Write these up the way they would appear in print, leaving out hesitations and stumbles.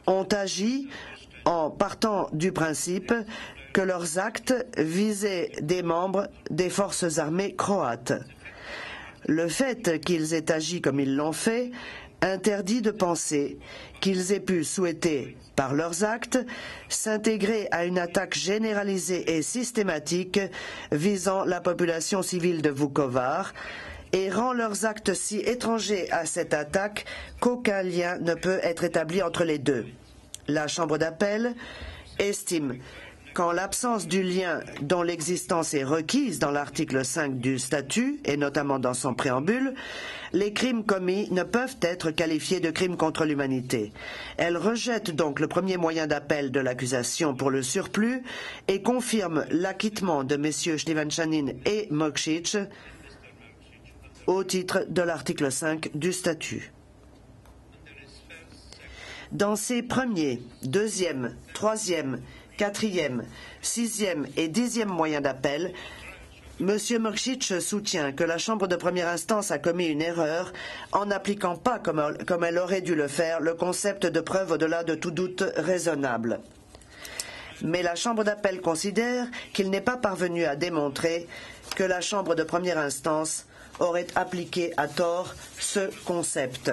ont agi en partant du principe que leurs actes visaient des membres des forces armées croates. Le fait qu'ils aient agi comme ils l'ont fait interdit de penser qu'ils aient pu souhaiter, par leurs actes, s'intégrer à une attaque généralisée et systématique visant la population civile de Vukovar et rend leurs actes si étrangers à cette attaque qu'aucun lien ne peut être établi entre les deux. La Chambre d'appel estime qu'en l'absence du lien dont l'existence est requise dans l'article 5 du statut, et notamment dans son préambule, les crimes commis ne peuvent être qualifiés de crimes contre l'humanité. Elle rejette donc le premier moyen d'appel de l'accusation pour le surplus et confirme l'acquittement de messieurs Stefančanin et Mokšić au titre de l'article 5 du statut. Dans ses premiers, deuxième, troisième, quatrième, sixième et 10e moyens d'appel, M. Mokšić soutient que la Chambre de première instance a commis une erreur en n'appliquant pas, comme elle aurait dû le faire, le concept de preuve au-delà de tout doute raisonnable. Mais la Chambre d'appel considère qu'il n'est pas parvenu à démontrer que la Chambre de première instance aurait appliqué à tort ce concept.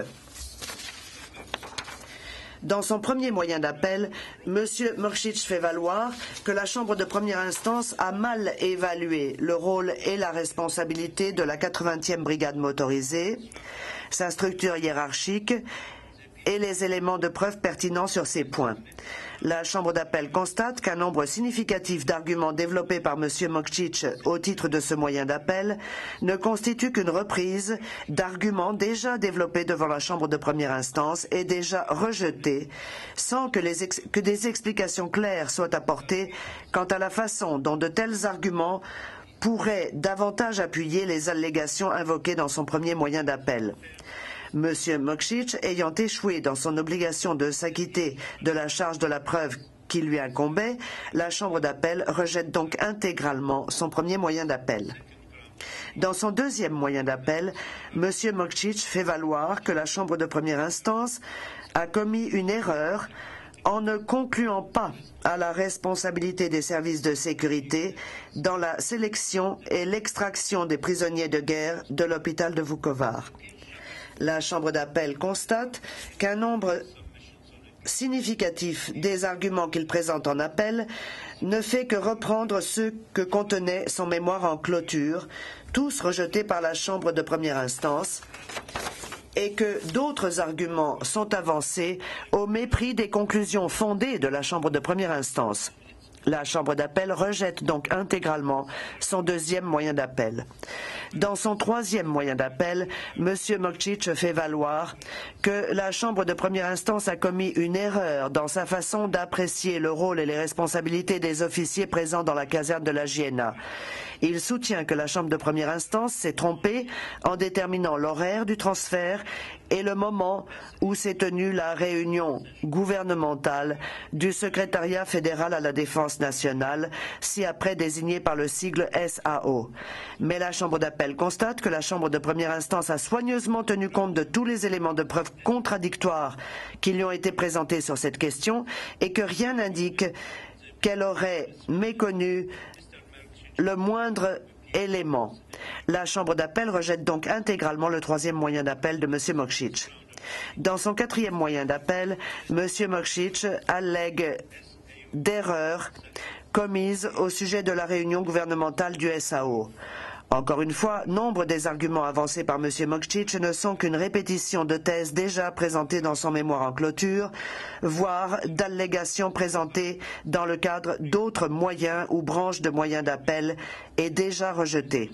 Dans son premier moyen d'appel, M. Mokšić fait valoir que la Chambre de première instance a mal évalué le rôle et la responsabilité de la 80e brigade motorisée, sa structure hiérarchique et les éléments de preuve pertinents sur ces points. La Chambre d'appel constate qu'un nombre significatif d'arguments développés par M. Mokšić au titre de ce moyen d'appel ne constitue qu'une reprise d'arguments déjà développés devant la Chambre de première instance et déjà rejetés, sans que des explications claires soient apportées quant à la façon dont de tels arguments pourraient davantage appuyer les allégations invoquées dans son premier moyen d'appel. M. Mokšić ayant échoué dans son obligation de s'acquitter de la charge de la preuve qui lui incombait, la Chambre d'appel rejette donc intégralement son premier moyen d'appel. Dans son deuxième moyen d'appel, M. Mokšić fait valoir que la Chambre de première instance a commis une erreur en ne concluant pas à la responsabilité des services de sécurité dans la sélection et l'extraction des prisonniers de guerre de l'hôpital de Vukovar. La Chambre d'appel constate qu'un nombre significatif des arguments qu'il présente en appel ne fait que reprendre ceux que contenait son mémoire en clôture, tous rejetés par la Chambre de première instance, et que d'autres arguments sont avancés au mépris des conclusions fondées de la Chambre de première instance. La Chambre d'appel rejette donc intégralement son deuxième moyen d'appel. Dans son troisième moyen d'appel, M. Mokšić fait valoir que la Chambre de première instance a commis une erreur dans sa façon d'apprécier le rôle et les responsabilités des officiers présents dans la caserne de la Jiena. Il soutient que la Chambre de première instance s'est trompée en déterminant l'horaire du transfert et le moment où s'est tenue la réunion gouvernementale du secrétariat fédéral à la défense nationale, ci-après désigné par le sigle SAO. Mais la Chambre d'appel constate que la Chambre de première instance a soigneusement tenu compte de tous les éléments de preuve contradictoires qui lui ont été présentés sur cette question et que rien n'indique qu'elle aurait méconnu le moindre élément. La Chambre d'appel rejette donc intégralement le troisième moyen d'appel de M. Mokšić. Dans son quatrième moyen d'appel, M. Mokšić allègue d'erreurs commises au sujet de la réunion gouvernementale du SAO. Encore une fois, nombre des arguments avancés par M. Mokšić ne sont qu'une répétition de thèses déjà présentées dans son mémoire en clôture, voire d'allégations présentées dans le cadre d'autres moyens ou branches de moyens d'appel et déjà rejetées.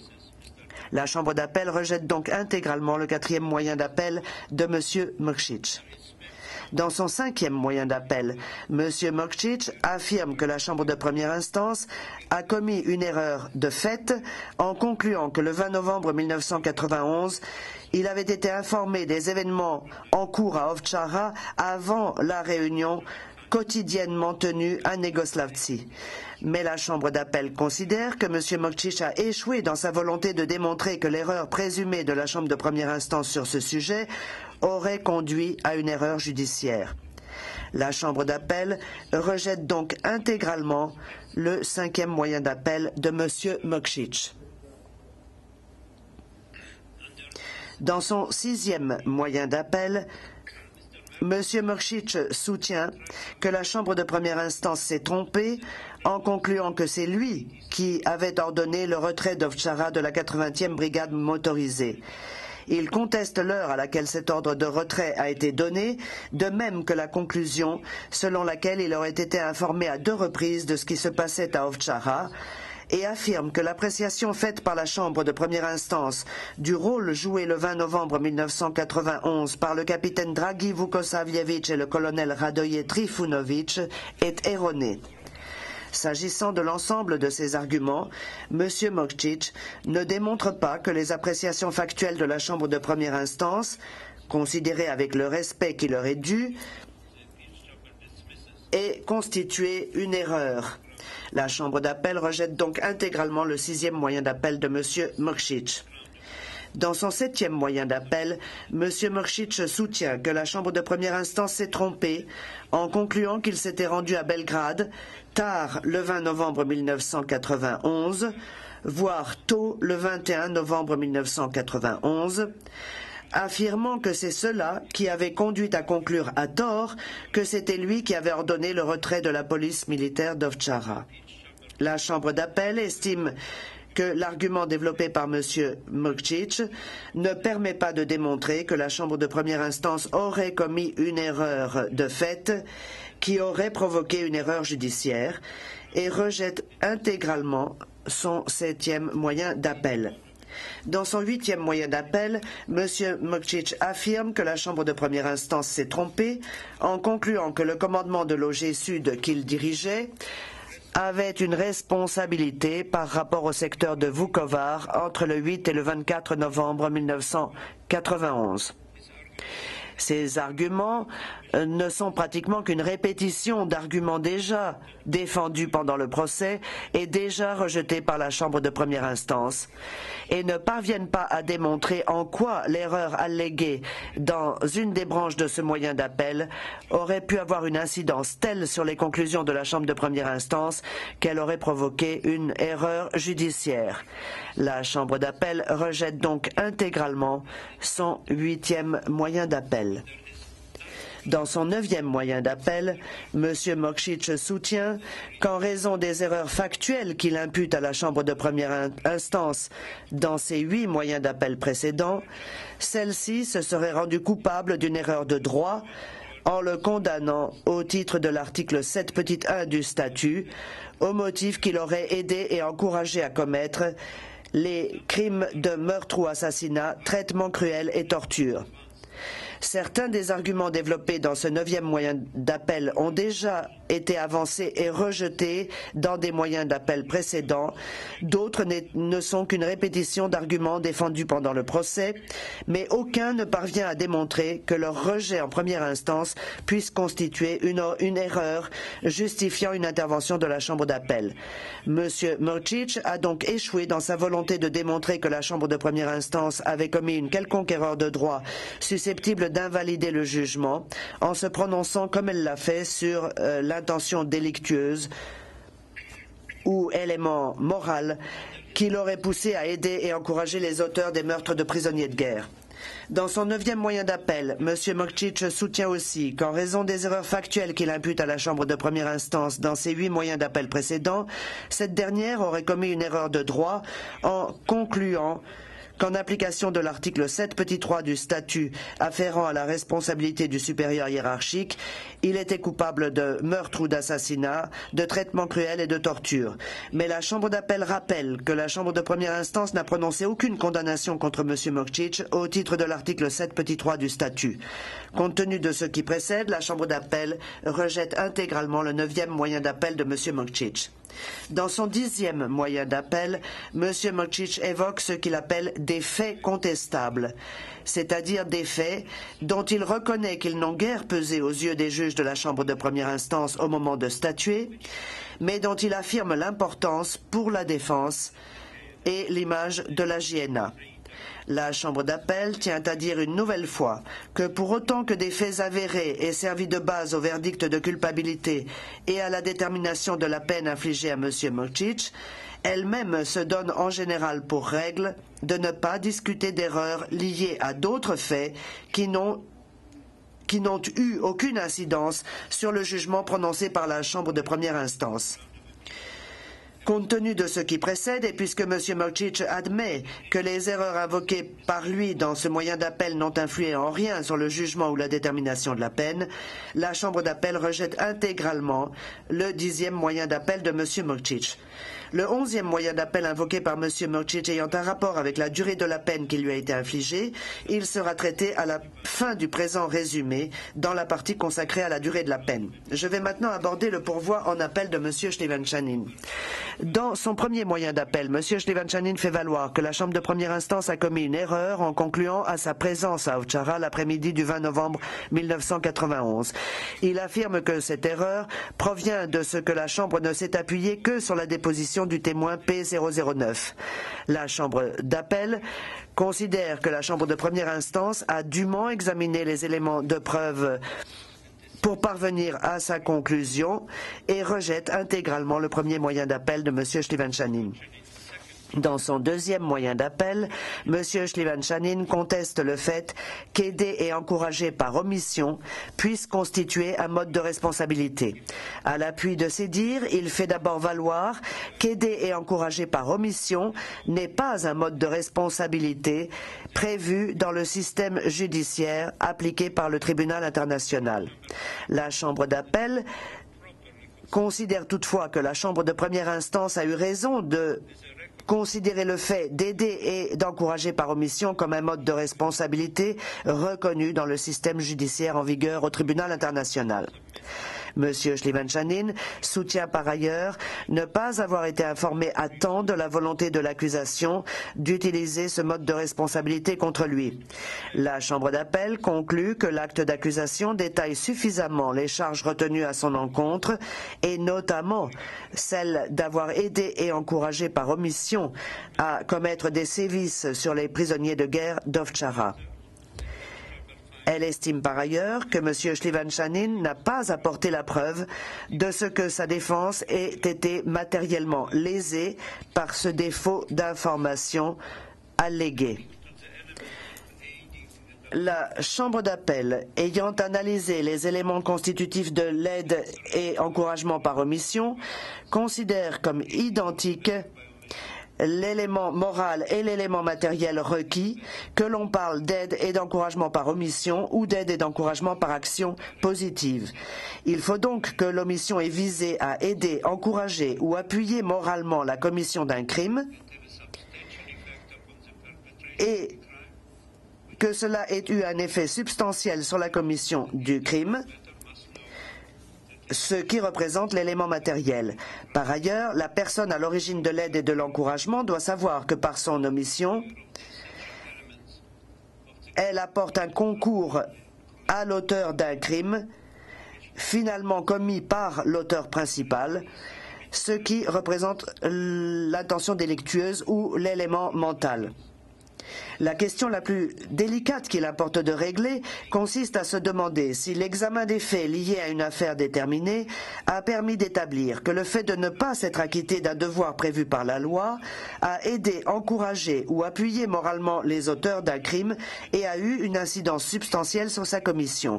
La Chambre d'appel rejette donc intégralement le quatrième moyen d'appel de M. Mokšić. Dans son cinquième moyen d'appel, M. Mokšić affirme que la Chambre de première instance a commis une erreur de fait en concluant que le 20 novembre 1991, il avait été informé des événements en cours à Ovčara avant la réunion quotidiennement tenue à Negoslavci. Mais la Chambre d'appel considère que M. Mokšić a échoué dans sa volonté de démontrer que l'erreur présumée de la Chambre de première instance sur ce sujet aurait conduit à une erreur judiciaire. La Chambre d'appel rejette donc intégralement le 5e moyen d'appel de M. Mokšić. Dans son 6e moyen d'appel, M. Mokšić soutient que la Chambre de première instance s'est trompée en concluant que c'est lui qui avait ordonné le retrait d'Ovčara de la 80e brigade motorisée. Il conteste l'heure à laquelle cet ordre de retrait a été donné, de même que la conclusion selon laquelle il aurait été informé à 2 reprises de ce qui se passait à Ovčara, et affirme que l'appréciation faite par la Chambre de première instance du rôle joué le 20 novembre 1991 par le capitaine Dragi Vukosavljević et le colonel Radoje Trifunović est erronée. S'agissant de l'ensemble de ces arguments, M. Mokšić ne démontre pas que les appréciations factuelles de la Chambre de première instance, considérées avec le respect qui leur est dû, aient constitué une erreur. La Chambre d'appel rejette donc intégralement le 6e moyen d'appel de M. Mokšić. Dans son 7e moyen d'appel, M. Mokšić soutient que la Chambre de première instance s'est trompée en concluant qu'il s'était rendu à Belgrade tard le 20 novembre 1991, voire tôt le 21 novembre 1991, affirmant que c'est cela qui avait conduit à conclure à tort que c'était lui qui avait ordonné le retrait de la police militaire d'Ovčara. La Chambre d'appel estime que l'argument développé par M. Mokšić ne permet pas de démontrer que la Chambre de première instance aurait commis une erreur de fait qui aurait provoqué une erreur judiciaire et rejette intégralement son 7e moyen d'appel. Dans son 8e moyen d'appel, M. Mokšić affirme que la Chambre de première instance s'est trompée en concluant que le commandement de l'OG Sud qu'il dirigeait avait une responsabilité par rapport au secteur de Vukovar entre le 8 et le 24 novembre 1991. Ces arguments ne sont pratiquement qu'une répétition d'arguments déjà défendus pendant le procès et déjà rejetés par la Chambre de première instance et ne parviennent pas à démontrer en quoi l'erreur alléguée dans une des branches de ce moyen d'appel aurait pu avoir une incidence telle sur les conclusions de la Chambre de première instance qu'elle aurait provoqué une erreur judiciaire. La Chambre d'appel rejette donc intégralement son 8e moyen d'appel. Dans son 9e moyen d'appel, M. Mokšić soutient qu'en raison des erreurs factuelles qu'il impute à la Chambre de première instance dans ses 8 moyens d'appel précédents, celle-ci se serait rendue coupable d'une erreur de droit en le condamnant au titre de l'article 7(1) du statut, au motif qu'il aurait aidé et encouragé à commettre les crimes de meurtre ou assassinat, traitement cruel et torture. Certains des arguments développés dans ce 9e moyen d'appel ont déjà été avancés et rejetés dans des moyens d'appel précédents. D'autres ne sont qu'une répétition d'arguments défendus pendant le procès, mais aucun ne parvient à démontrer que leur rejet en première instance puisse constituer une erreur justifiant une intervention de la Chambre d'appel. M. Mokšić a donc échoué dans sa volonté de démontrer que la Chambre de première instance avait commis une quelconque erreur de droit susceptible d'invalider le jugement en se prononçant comme elle l'a fait sur l'intention délictueuse ou élément moral qui l'aurait poussé à aider et encourager les auteurs des meurtres de prisonniers de guerre. Dans son 9e moyen d'appel, M. Mokšić soutient aussi qu'en raison des erreurs factuelles qu'il impute à la Chambre de première instance dans ses 8 moyens d'appel précédents, cette dernière aurait commis une erreur de droit en concluant qu'en application de l'article 7(3) du statut afférent à la responsabilité du supérieur hiérarchique, il était coupable de meurtre ou d'assassinat, de traitement cruel et de torture. Mais la Chambre d'appel rappelle que la Chambre de première instance n'a prononcé aucune condamnation contre M. Mokšić au titre de l'article 7(3) du statut. Compte tenu de ce qui précède, la Chambre d'appel rejette intégralement le 9e moyen d'appel de M. Mokšić. Dans son 10e moyen d'appel, M. Mokšić évoque ce qu'il appelle des faits contestables, c'est-à-dire des faits dont il reconnaît qu'ils n'ont guère pesé aux yeux des juges de la Chambre de première instance au moment de statuer, mais dont il affirme l'importance pour la défense et l'image de la JNA. La Chambre d'appel tient à dire une nouvelle fois que pour autant que des faits avérés aient servi de base au verdict de culpabilité et à la détermination de la peine infligée à M. Mrkić, elle-même se donne en général pour règle de ne pas discuter d'erreurs liées à d'autres faits qui n'ont eu aucune incidence sur le jugement prononcé par la Chambre de première instance. Compte tenu de ce qui précède, et puisque M. Mrkić admet que les erreurs invoquées par lui dans ce moyen d'appel n'ont influé en rien sur le jugement ou la détermination de la peine, la Chambre d'appel rejette intégralement le 10e moyen d'appel de M. Mrkić. Le 11e moyen d'appel invoqué par M. Mrkić ayant un rapport avec la durée de la peine qui lui a été infligée, il sera traité à la fin du présent résumé dans la partie consacrée à la durée de la peine. Je vais maintenant aborder le pourvoi en appel de M. Shlivan-Shanin. Dans son premier moyen d'appel, M. Shlivan-Shanin fait valoir que la Chambre de première instance a commis une erreur en concluant à sa présence à Ovtcharra l'après-midi du 20 novembre 1991. Il affirme que cette erreur provient de ce que la Chambre ne s'est appuyée que sur la déposition du témoin P009. La Chambre d'appel considère que la Chambre de première instance a dûment examiné les éléments de preuve pour parvenir à sa conclusion et rejette intégralement le premier moyen d'appel de M. Shlivan-Shanin. Dans son deuxième moyen d'appel, M. Shlivan-Shanin conteste le fait qu'aider et encourager par omission puisse constituer un mode de responsabilité. À l'appui de ses dires, il fait d'abord valoir qu'aider et encourager par omission n'est pas un mode de responsabilité prévu dans le système judiciaire appliqué par le tribunal international. La Chambre d'appel considère toutefois que la Chambre de première instance a eu raison de considérer le fait d'aider et d'encourager par omission comme un mode de responsabilité reconnu dans le système judiciaire en vigueur au tribunal international. M. Shlivan-Shanin soutient par ailleurs ne pas avoir été informé à temps de la volonté de l'accusation d'utiliser ce mode de responsabilité contre lui. La Chambre d'appel conclut que l'acte d'accusation détaille suffisamment les charges retenues à son encontre et notamment celle d'avoir aidé et encouragé par omission à commettre des sévices sur les prisonniers de guerre d'Ovtcharra. Elle estime par ailleurs que M. Shlivan-Shanin n'a pas apporté la preuve de ce que sa défense ait été matériellement lésée par ce défaut d'information allégué. La Chambre d'appel, ayant analysé les éléments constitutifs de l'aide et encouragement par omission, considère comme identiques l'élément moral et l'élément matériel requis, que l'on parle d'aide et d'encouragement par omission ou d'aide et d'encouragement par action positive. Il faut donc que l'omission ait visé à aider, encourager ou appuyer moralement la commission d'un crime et que cela ait eu un effet substantiel sur la commission du crime, ce qui représente l'élément matériel. Par ailleurs, la personne à l'origine de l'aide et de l'encouragement doit savoir que par son omission, elle apporte un concours à l'auteur d'un crime finalement commis par l'auteur principal, ce qui représente l'intention délictueuse ou l'élément mental. La question la plus délicate qu'il importe de régler consiste à se demander si l'examen des faits liés à une affaire déterminée a permis d'établir que le fait de ne pas s'être acquitté d'un devoir prévu par la loi a aidé, encouragé ou appuyé moralement les auteurs d'un crime et a eu une incidence substantielle sur sa commission.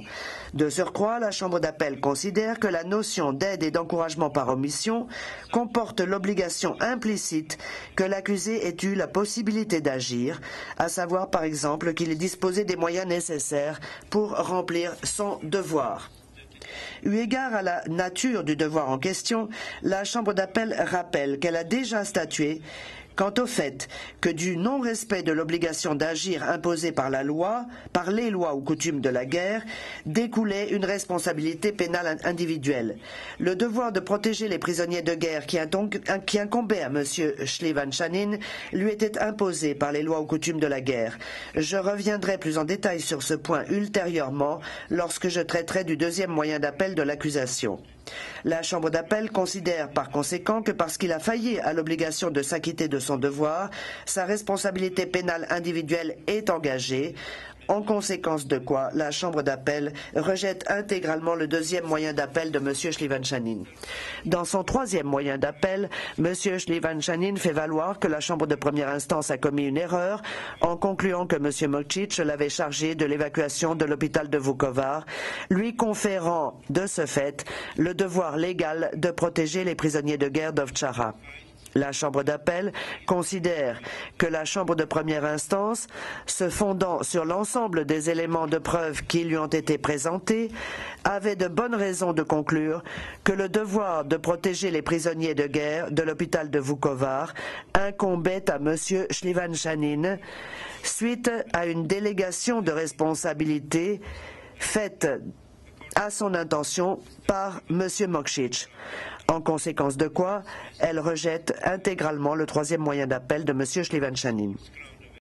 De surcroît, la Chambre d'appel considère que la notion d'aide et d'encouragement par omission comporte l'obligation implicite que l'accusé ait eu la possibilité d'agir, à savoir par exemple qu'il ait disposé des moyens nécessaires pour remplir son devoir. Eu égard à la nature du devoir en question, la Chambre d'appel rappelle qu'elle a déjà statué quant au fait que du non-respect de l'obligation d'agir imposée par la loi, par les lois ou coutumes de la guerre, découlait une responsabilité pénale individuelle. Le devoir de protéger les prisonniers de guerre qui incombait à M. Shlivan-Shanin lui était imposé par les lois ou coutumes de la guerre. Je reviendrai plus en détail sur ce point ultérieurement lorsque je traiterai du deuxième moyen d'appel de l'accusation. La Chambre d'appel considère par conséquent que parce qu'il a failli à l'obligation de s'acquitter de son devoir, sa responsabilité pénale individuelle est engagée, en conséquence de quoi la Chambre d'appel rejette intégralement le deuxième moyen d'appel de M. Shlivan-Shanin. Dans son troisième moyen d'appel, M. Shlivan-Shanin fait valoir que la Chambre de première instance a commis une erreur en concluant que M. Mokšić l'avait chargé de l'évacuation de l'hôpital de Vukovar, lui conférant de ce fait le devoir légal de protéger les prisonniers de guerre d'Ovtchara. La Chambre d'appel considère que la Chambre de première instance, se fondant sur l'ensemble des éléments de preuve qui lui ont été présentés, avait de bonnes raisons de conclure que le devoir de protéger les prisonniers de guerre de l'hôpital de Vukovar incombait à M. Shlivan-Shanin suite à une délégation de responsabilité faite à son intention par M. Mokšić. En conséquence de quoi, elle rejette intégralement le troisième moyen d'appel de M. Shlivan-Shanin.